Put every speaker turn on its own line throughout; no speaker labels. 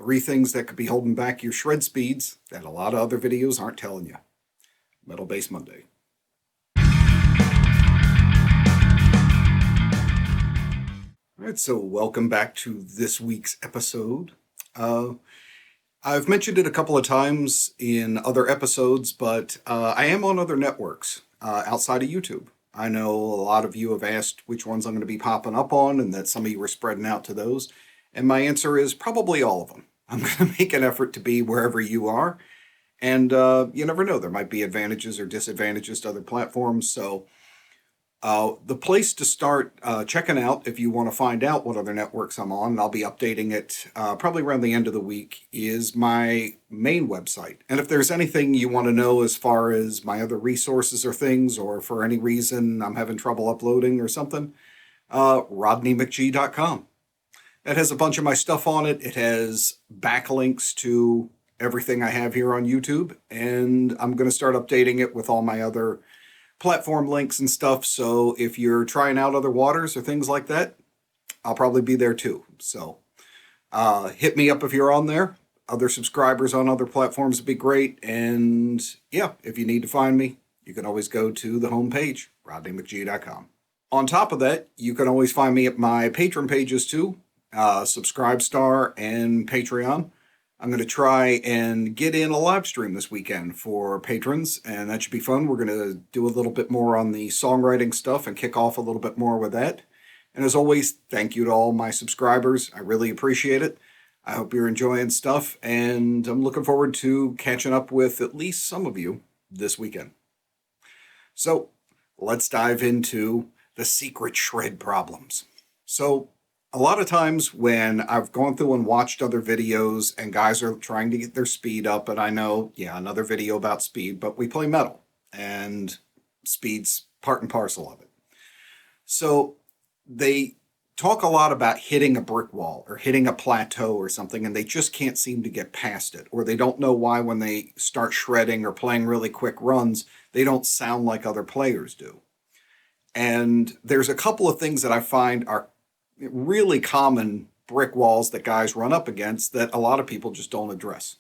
3 things that could be holding back your shred speeds that a lot of other videos aren't telling you. Metal Bass Monday. Alright, so welcome back to this week's episode. I've mentioned it a couple of times in other episodes, but I am on other networks outside of YouTube. I know a lot of you have asked which ones I'm going to be popping up on, and that some of you were spreading out to those. And my answer is probably all of them. I'm going to make an effort to be wherever you are. And you never know, there might be advantages or disadvantages to other platforms. So the place to start checking out, if you want to find out what other networks I'm on, and I'll be updating it probably around the end of the week, is my main website. And if there's anything you want to know as far as my other resources or things, or for any reason I'm having trouble uploading or something, RodneyMcGee.com. It has a bunch of my stuff on it. It has backlinks to everything I have here on YouTube, and I'm going to start updating it with all my other platform links and stuff. So if you're trying out other waters or things like that, I'll probably be there too. So hit me up if you're on there. Other subscribers on other platforms would be great. And yeah, if you need to find me, you can always go to the homepage, RodneyMcGee.com. On top of that, you can always find me at my Patreon pages too. Subscribestar and Patreon. I'm going to try and get in a live stream this weekend for patrons, and that should be fun. We're going to do a little bit more on the songwriting stuff and kick off a little bit more with that. And as always, thank you to all my subscribers. I really appreciate it. I hope you're enjoying stuff, and I'm looking forward to catching up with at least some of you this weekend. So let's dive into the secret shred problems. So a lot of times when I've gone through and watched other videos and guys are trying to get their speed up, and I know, yeah, another video about speed, but we play metal and speed's part and parcel of it. So they talk a lot about hitting a brick wall or hitting a plateau or something, and they just can't seem to get past it, or they don't know why when they start shredding or playing really quick runs, they don't sound like other players do. And there's a couple of things that I find are really common brick walls that guys run up against that a lot of people just don't address.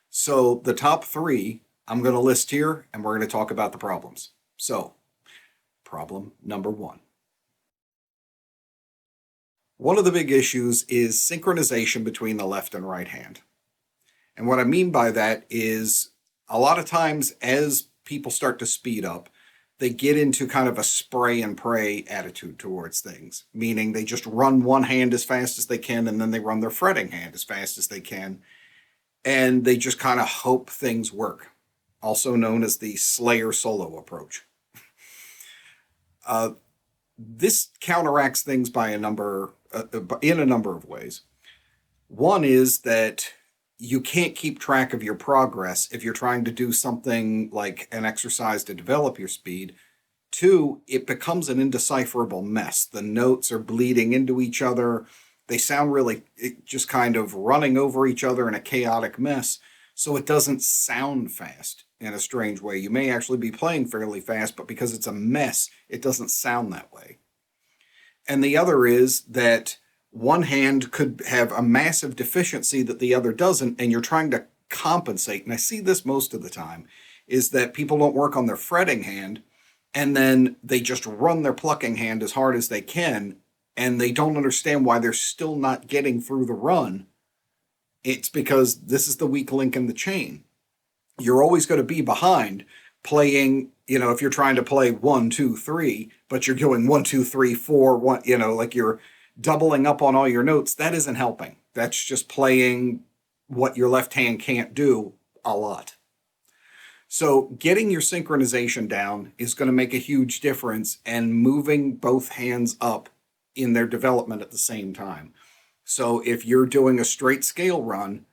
So the top 3 I'm going to list here, and we're going to talk about the problems. So, problem number 1. One of the big issues is synchronization between the left and right hand. And what I mean by that is a lot of times as people start to speed up, they get into kind of a spray and pray attitude towards things, meaning they just run one hand as fast as they can, and then they run their fretting hand as fast as they can, and they just kind of hope things work, also known as the Slayer solo approach. This counteracts things by in a number of ways. One is that you can't keep track of your progress if you're trying to do something like an exercise to develop your speed. 2, it becomes an indecipherable mess. The notes are bleeding into each other. They sound really just kind of running over each other in a chaotic mess. So it doesn't sound fast in a strange way. You may actually be playing fairly fast, but because it's a mess, it doesn't sound that way. And the other is that one hand could have a massive deficiency that the other doesn't, and you're trying to compensate. And I see this most of the time, is that people don't work on their fretting hand, and then they just run their plucking hand as hard as they can, and they don't understand why they're still not getting through the run. It's because this is the weak link in the chain. You're always going to be behind playing, if you're trying to play 1, 2, 3, but you're going 1, 2, 3, 4, 1, like you're doubling up on all your notes. That isn't helping. That's just playing what your left hand can't do a lot. So getting your synchronization down is going to make a huge difference, and moving both hands up in their development at the same time. So if you're doing a straight scale run,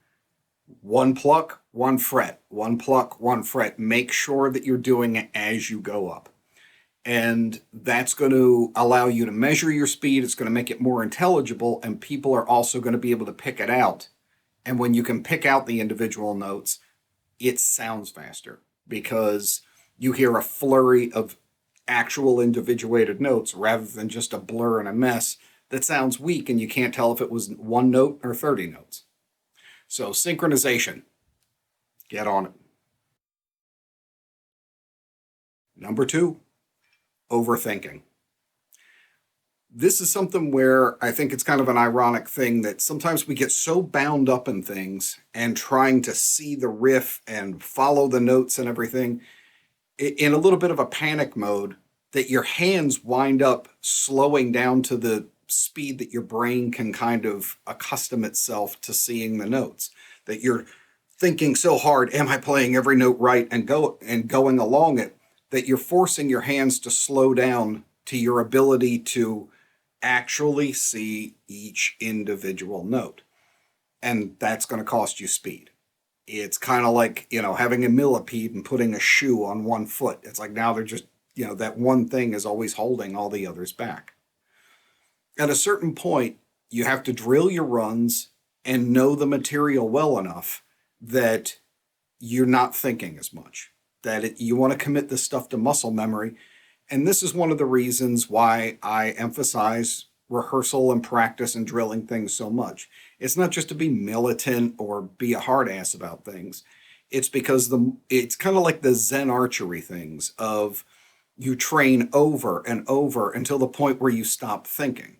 1 pluck, 1 fret, 1 pluck, 1 fret, make sure that you're doing it as you go up. And that's going to allow you to measure your speed. It's going to make it more intelligible, and people are also going to be able to pick it out. And when you can pick out the individual notes, it sounds faster because you hear a flurry of actual individuated notes rather than just a blur and a mess that sounds weak and you can't tell if it was 1 note or 30 notes. So synchronization, get on it. Number 2, overthinking. This is something where I think it's kind of an ironic thing that sometimes we get so bound up in things and trying to see the riff and follow the notes and everything in a little bit of a panic mode that your hands wind up slowing down to the speed that your brain can kind of accustom itself to seeing the notes. That you're thinking so hard, am I playing every note right, and going along it, that you're forcing your hands to slow down to your ability to actually see each individual note. And that's going to cost you speed. It's kind of like, having a millipede and putting a shoe on one foot. It's like now they're just, that one thing is always holding all the others back. At a certain point, you have to drill your runs and know the material well enough that you're not thinking as much, that you want to commit this stuff to muscle memory. And this is one of the reasons why I emphasize rehearsal and practice and drilling things so much. It's not just to be militant or be a hard ass about things. It's because it's kind of like the Zen archery things of you train over and over until the point where you stop thinking.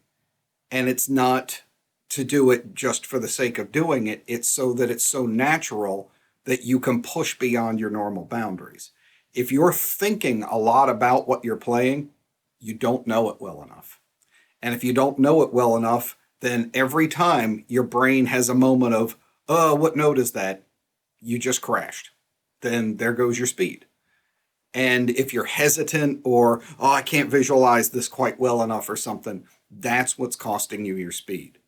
And it's not to do it just for the sake of doing it. It's so that it's so natural that you can push beyond your normal boundaries. If you're thinking a lot about what you're playing, you don't know it well enough. And if you don't know it well enough, then every time your brain has a moment of, oh, what note is that? You just crashed. Then there goes your speed. And if you're hesitant or, oh, I can't visualize this quite well enough or something, that's what's costing you your speed.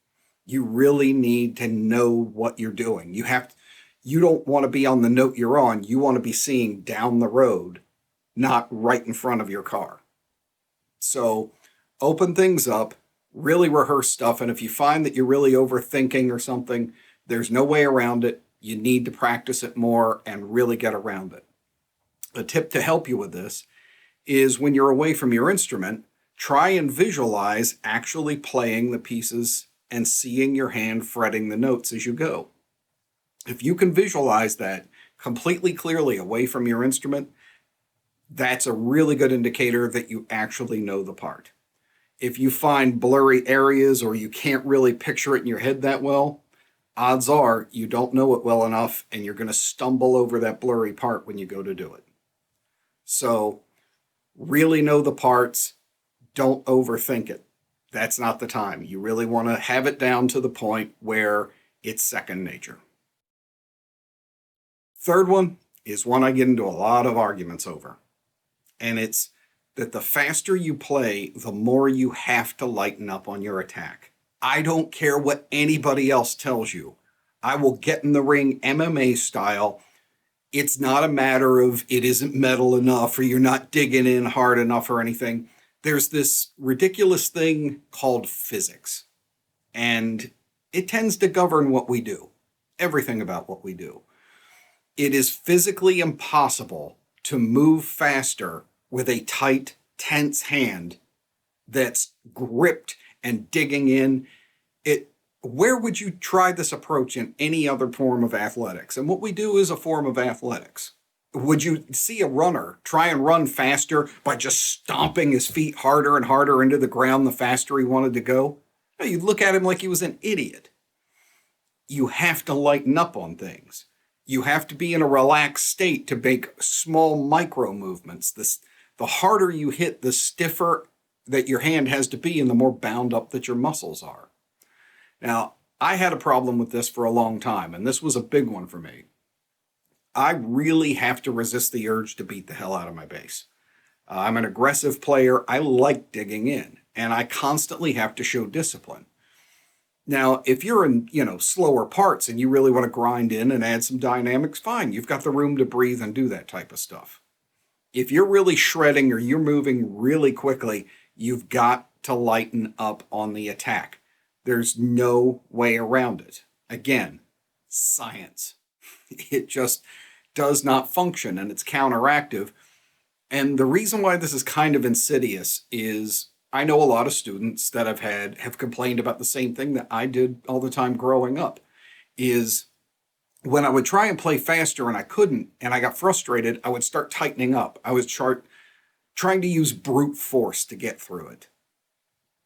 You really need to know what you're doing. You don't want to be on the note you're on. You want to be seeing down the road, not right in front of your car. So open things up, really rehearse stuff. And if you find that you're really overthinking or something, there's no way around it. You need to practice it more and really get around it. A tip to help you with this is when you're away from your instrument, try and visualize actually playing the pieces and seeing your hand fretting the notes as you go. If you can visualize that completely clearly away from your instrument, that's a really good indicator that you actually know the part. If you find blurry areas or you can't really picture it in your head that well, odds are you don't know it well enough and you're going to stumble over that blurry part when you go to do it. So really know the parts. Don't overthink it. That's not the time. You really want to have it down to the point where it's second nature. Third one is one I get into a lot of arguments over. And it's that the faster you play, the more you have to lighten up on your attack. I don't care what anybody else tells you. I will get in the ring MMA style. It's not a matter of it isn't metal enough or you're not digging in hard enough or anything. There's this ridiculous thing called physics. And it tends to govern what we do. Everything about what we do. It is physically impossible to move faster with a tight, tense hand that's gripped and digging in. Where would you try this approach in any other form of athletics? And what we do is a form of athletics. Would you see a runner try and run faster by just stomping his feet harder and harder into the ground the faster he wanted to go? No, you'd look at him like he was an idiot. You have to lighten up on things. You have to be in a relaxed state to make small micro movements. The harder you hit, the stiffer that your hand has to be and the more bound up that your muscles are. Now, I had a problem with this for a long time, and this was a big one for me. I really have to resist the urge to beat the hell out of my bass. I'm an aggressive player. I like digging in, and I constantly have to show discipline. Now, if you're in, slower parts and you really want to grind in and add some dynamics, fine. You've got the room to breathe and do that type of stuff. If you're really shredding or you're moving really quickly, you've got to lighten up on the attack. There's no way around it. Again, science. It just does not function and it's counteractive. And the reason why this is kind of insidious is I know a lot of students that have complained about the same thing that I did all the time growing up, is when I would try and play faster and I couldn't, and I got frustrated, I would start tightening up. I would start trying to use brute force to get through it.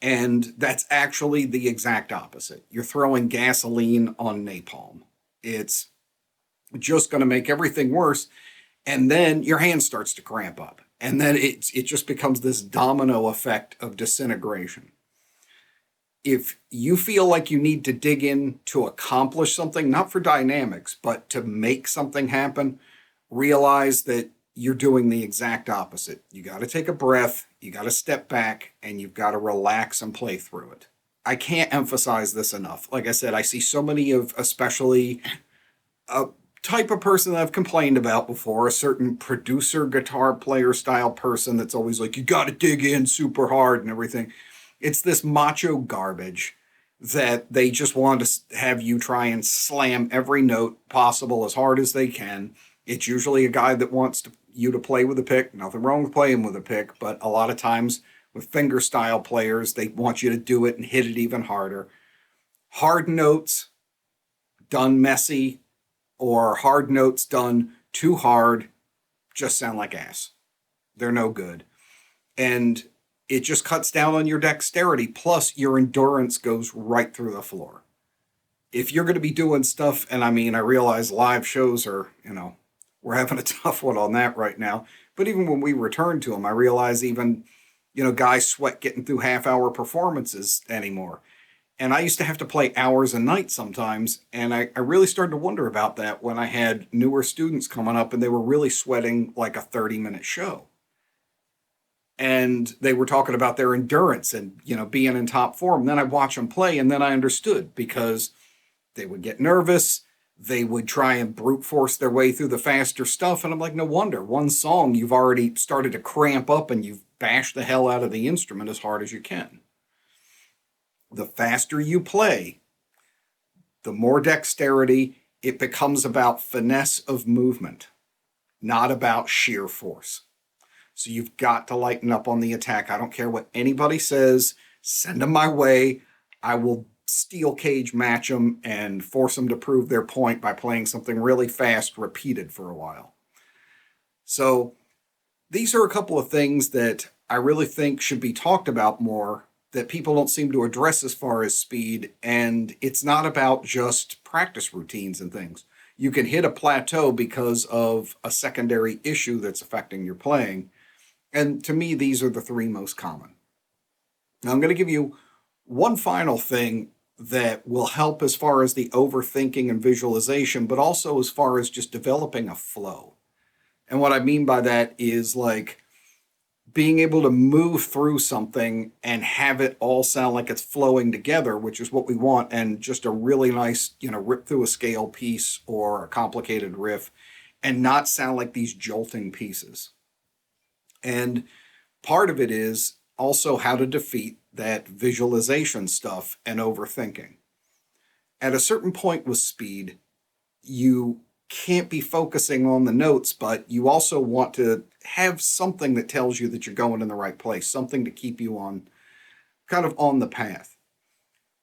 And that's actually the exact opposite. You're throwing gasoline on napalm. It's just going to make everything worse. And then your hand starts to cramp up. And then it just becomes this domino effect of disintegration. If you feel like you need to dig in to accomplish something, not for dynamics, but to make something happen, realize that you're doing the exact opposite. You got to take a breath, you got to step back, and you've got to relax and play through it. I can't emphasize this enough. Like I said, I see so many of, especially a type of person that I've complained about before, a certain producer, guitar player style person that's always like, you got to dig in super hard and everything. It's this macho garbage that they just want to have you try and slam every note possible as hard as they can. It's usually a guy that wants you to play with a pick. Nothing wrong with playing with a pick, but a lot of times with finger style players, they want you to do it and hit it even harder. Hard notes done messy or hard notes done too hard just sound like ass. They're no good. And it just cuts down on your dexterity, plus your endurance goes right through the floor. If you're going to be doing stuff, and I mean, I realize live shows are, we're having a tough one on that right now, but even when we return to them, I realize even, guys sweat getting through half-hour performances anymore. And I used to have to play hours a night sometimes, and I really started to wonder about that when I had newer students coming up and they were really sweating like a 30-minute show. And they were talking about their endurance and, being in top form. Then I watch them play, and then I understood, because they would get nervous. They would try and brute force their way through the faster stuff. And I'm like, no wonder. One song, you've already started to cramp up and you've bashed the hell out of the instrument as hard as you can. The faster you play, the more dexterity. It becomes about finesse of movement, not about sheer force. So you've got to lighten up on the attack. I don't care what anybody says. Send them my way. I will steel cage match them and force them to prove their point by playing something really fast, repeated for a while. So these are a couple of things that I really think should be talked about more, that people don't seem to address as far as speed. And it's not about just practice routines and things. You can hit a plateau because of a secondary issue that's affecting your playing. And to me, these are the three most common. Now, I'm going to give you one final thing that will help as far as the overthinking and visualization, but also as far as just developing a flow. And what I mean by that is like being able to move through something and have it all sound like it's flowing together, which is what we want, and just a really nice, rip through a scale piece or a complicated riff, and not sound like these jolting pieces. And part of it is also how to defeat that visualization stuff and overthinking. At a certain point with speed, you can't be focusing on the notes, but you also want to have something that tells you that you're going in the right place, something to keep you on kind of on the path.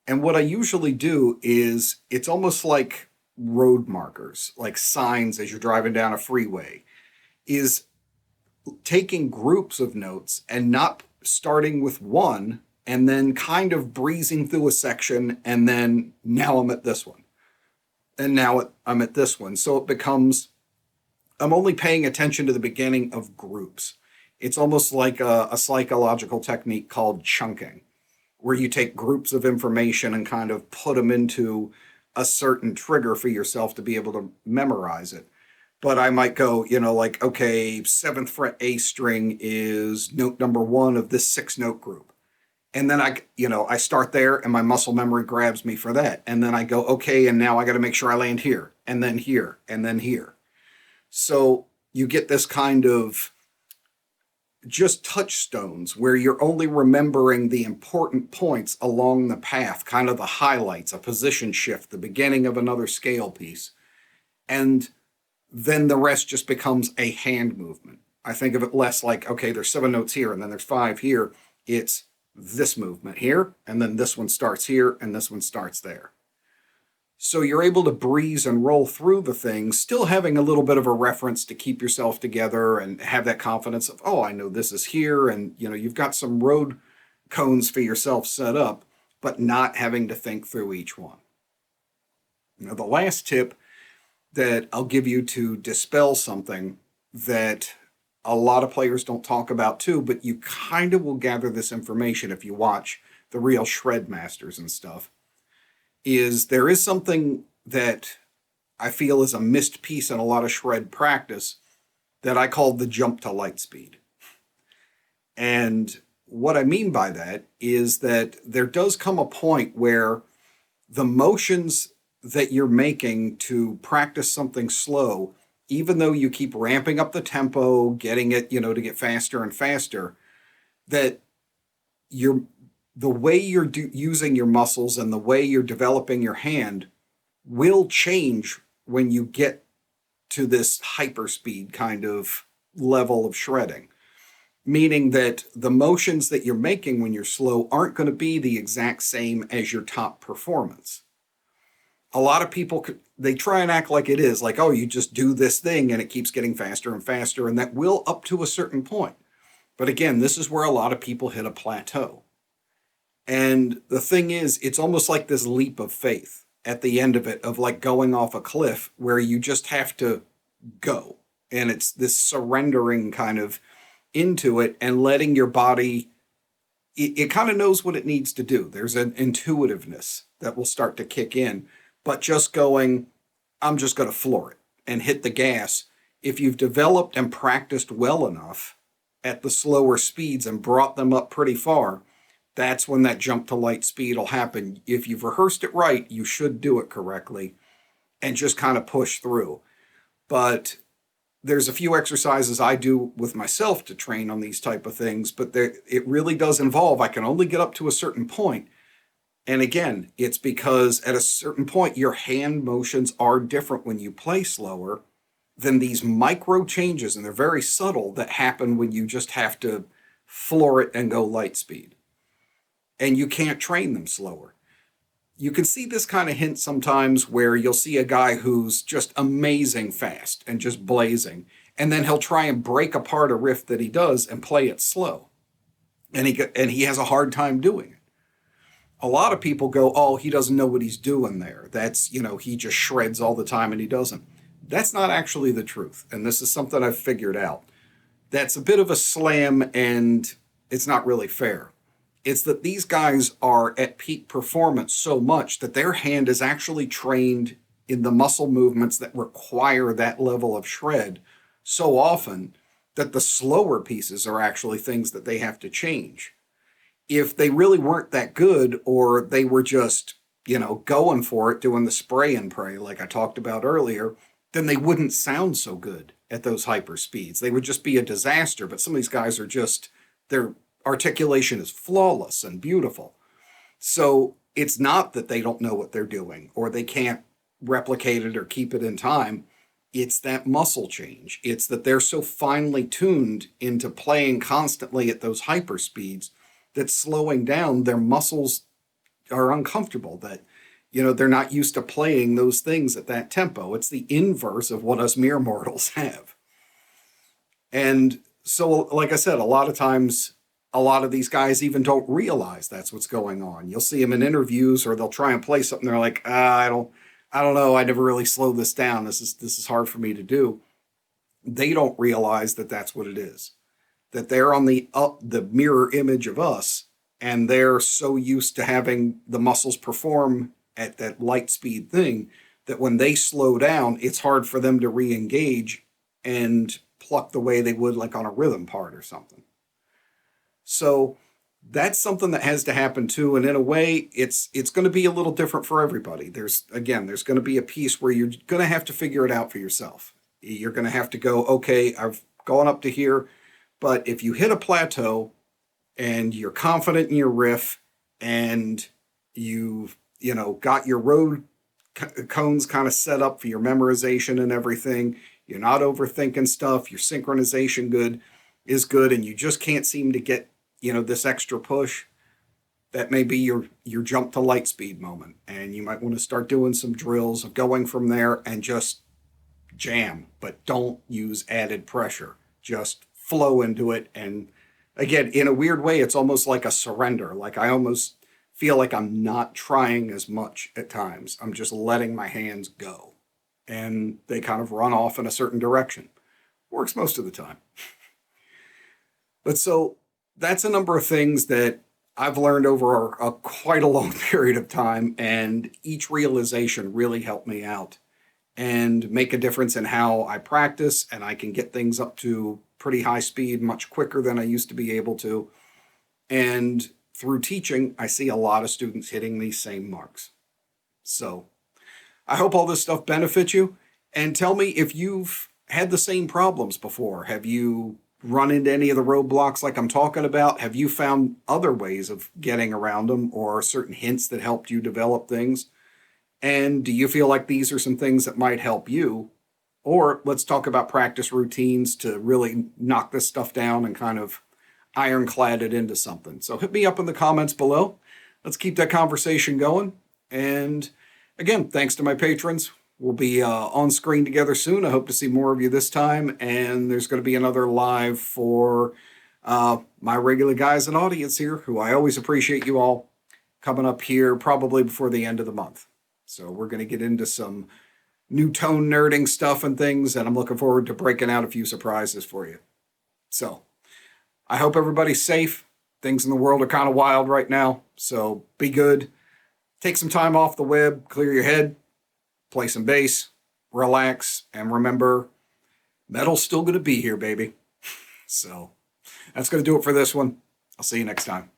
And what I usually do is it's almost like road markers, like signs as you're driving down a freeway, is taking groups of notes and not starting with one and then kind of breezing through a section, and then now I'm at this one. And now I'm at this one. So it becomes, I'm only paying attention to the beginning of groups. It's almost like a psychological technique called chunking, where you take groups of information and kind of put them into a certain trigger for yourself to be able to memorize it. But I might go, like, okay, 7th fret A string is note number 1 of this 6-note group. And then I start there and my muscle memory grabs me for that. And then I go, okay, and now I got to make sure I land here and then here and then here. So you get this kind of just touchstones where you're only remembering the important points along the path, kind of the highlights, a position shift, the beginning of another scale piece. And then the rest just becomes a hand movement. I think of it less like, okay, there's 7 notes here and then there's 5 here. It's this movement here, and then this one starts here, and this one starts there. So you're able to breeze and roll through the things, still having a little bit of a reference to keep yourself together and have that confidence of, oh, I know this is here. And, you've got some road cones for yourself set up, but not having to think through each one. The last tip that I'll give you to dispel something that a lot of players don't talk about too, but you kind of will gather this information if you watch the real shred masters and stuff, is there is something that I feel is a missed piece in a lot of shred practice that I call the jump to light speed. And what I mean by that is that there does come a point where the motions that you're making to practice something slow, even though you keep ramping up the tempo, getting it, to get faster and faster, that the way you're using your muscles and the way you're developing your hand will change when you get to this hyperspeed kind of level of shredding. Meaning that the motions that you're making when you're slow aren't going to be the exact same as your top performance. A lot of people, they try and act like it is, like, oh, you just do this thing and it keeps getting faster and faster, and that will up to a certain point. But again, this is where a lot of people hit a plateau. And the thing is, it's almost like this leap of faith at the end of it, of like going off a cliff where you just have to go. And it's this surrendering kind of into it and letting your body, it kind of knows what it needs to do. There's an intuitiveness that will start to kick in, but just going, I'm just going to floor it and hit the gas. If you've developed and practiced well enough at the slower speeds and brought them up pretty far, that's when that jump to light speed will happen. If you've rehearsed it right, you should do it correctly and just kind of push through. But there's a few exercises I do with myself to train on these type of things, but it really does involve, I can only get up to a certain point. And again, it's because at a certain point, your hand motions are different when you play slower than these micro changes, and they're very subtle, that happen when you just have to floor it and go light speed. And you can't train them slower. You can see this kind of hint sometimes where you'll see a guy who's just amazing fast and just blazing, and then he'll try and break apart a riff that he does and play it slow. And he has a hard time doing it. A lot of people go, oh, he doesn't know what he's doing there. That's, he just shreds all the time and he doesn't. That's not actually the truth. And this is something I've figured out. That's a bit of a slam, and it's not really fair. It's that these guys are at peak performance so much that their hand is actually trained in the muscle movements that require that level of shred so often that the slower pieces are actually things that they have to change. If they really weren't that good, or they were just, going for it, doing the spray and pray like I talked about earlier, then they wouldn't sound so good at those hyper speeds. They would just be a disaster. But some of these guys are just, their articulation is flawless and beautiful. So it's not that they don't know what they're doing or they can't replicate it or keep it in time. It's that muscle change. It's that they're so finely tuned into playing constantly at those hyper speeds that slowing down, their muscles are uncomfortable, that, they're not used to playing those things at that tempo. It's the inverse of what us mere mortals have. And so, like I said, a lot of times, a lot of these guys even don't realize that's what's going on. You'll see them in interviews, or they'll try and play something. They're like, I don't know. I never really slowed this down. This is hard for me to do. They don't realize that that's what it is. That they're on the mirror image of us, and they're so used to having the muscles perform at that light speed thing that when they slow down, it's hard for them to re-engage and pluck the way they would like on a rhythm part or something. So that's something that has to happen too. And in a way, it's going to be a little different for everybody. There's going to be a piece where you're going to have to figure it out for yourself. You're going to have to go, okay, I've gone up to here, but if you hit a plateau and you're confident in your riff and you've, got your road cones kind of set up for your memorization and everything, you're not overthinking stuff, your synchronization is good, and you just can't seem to get, this extra push, That may be your jump to light speed moment. And you might want to start doing some drills of going from there and just jam, but don't use added pressure. Just flow into it. And again, in a weird way, it's almost like a surrender. Like I almost feel like I'm not trying as much at times. I'm just letting my hands go. And they kind of run off in a certain direction. Works most of the time. But so that's a number of things that I've learned over quite a long period of time, and each realization really helped me out and make a difference in how I practice, and I can get things up to pretty high speed much quicker than I used to be able to. And through teaching, I see a lot of students hitting these same marks. So I hope all this stuff benefits you, and tell me if you've had the same problems before. Have you run into any of the roadblocks like I'm talking about? Have you found other ways of getting around them or certain hints that helped you develop things? And do you feel like these are some things that might help you? Or let's talk about practice routines to really knock this stuff down and kind of ironclad it into something. So hit me up in the comments below. Let's keep that conversation going. And again, thanks to my patrons. We'll be on screen together soon. I hope to see more of you this time. And there's going to be another live for my regular guys and audience here, who I always appreciate you all, coming up here probably before the end of the month. So we're going to get into some new tone nerding stuff and things, and I'm looking forward to breaking out a few surprises for you. So I hope everybody's safe. Things in the world are kind of wild right now, so be good. Take some time off the web, clear your head, play some bass, relax, and remember, metal's still going to be here, baby. So that's going to do it for this one. I'll see you next time.